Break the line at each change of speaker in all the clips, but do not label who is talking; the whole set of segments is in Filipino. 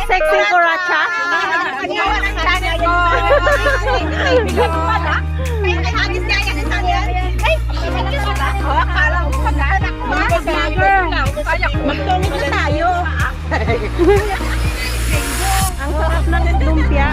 sexy kuracha?
Magtungin na tayo.
Ang sarap ng lumpia.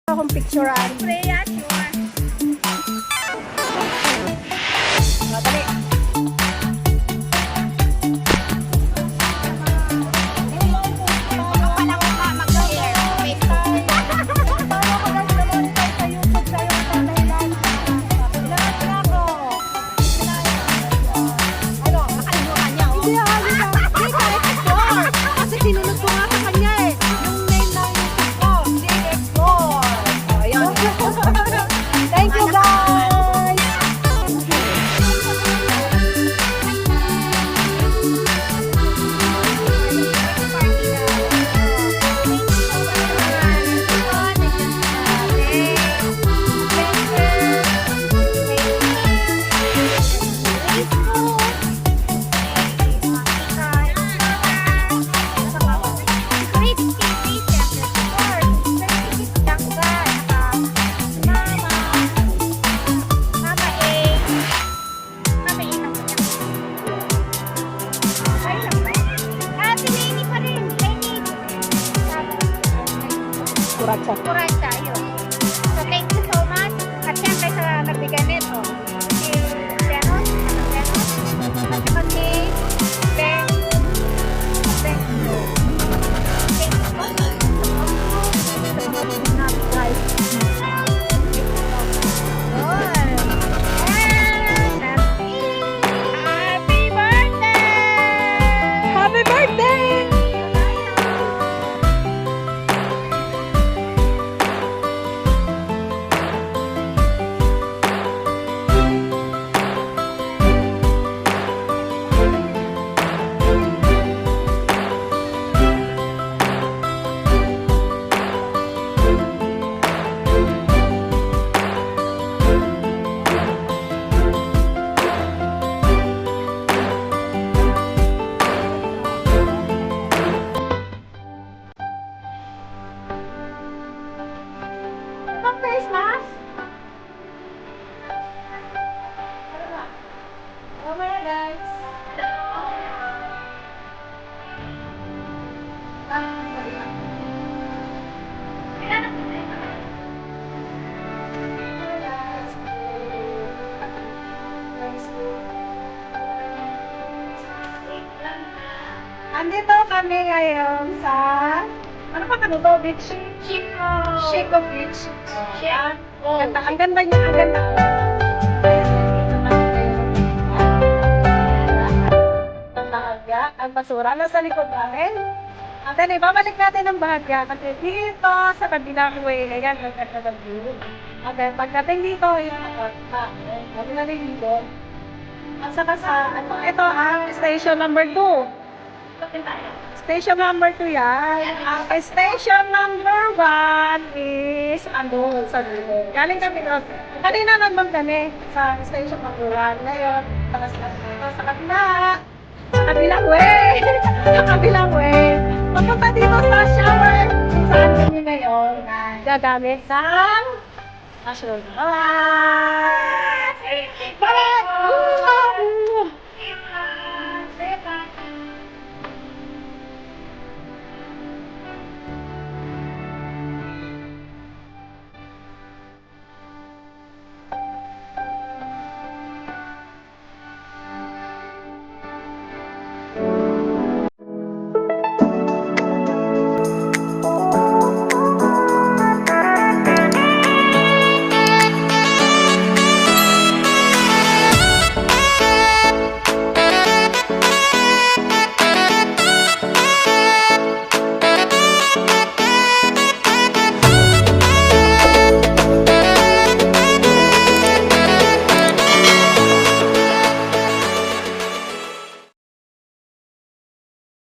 Akong picturean.
Freya, sure.
Madali.
Thank you, guys.
Kuracha.
Kuracha, yun. So, thank you so much. At syempre sa nagbigay nito, si Lenos, at saka si Ben. Ben. Thank you po. Sa mga namin, guys. Yun. And happy birthday!
Happy birthday!
Christmas? Mamaya, guys. Andito kami ngayon sa ano pa to? Beach? Chico Beach. Ang ganda niya, ang ganda.
ang basura. Nasa likod natin. At then, babalik natin ang bahagya. Kasi dito, sa kabilang way, ayan, nagkakalang view. At then, pagdating dito, yung sabi na rin dito. At saka sa, ito ang station number 2. Station number 2 yan. Ang station number 1 is, sa dulo. Galing kami doon. Kanina naman kami sa station number 1. Ngayon, sa kabila. Sa kabilang way. Sa kabilang way. Pagpunta dito sa shower, kung saan kami ngayon, gagamit ng Bye!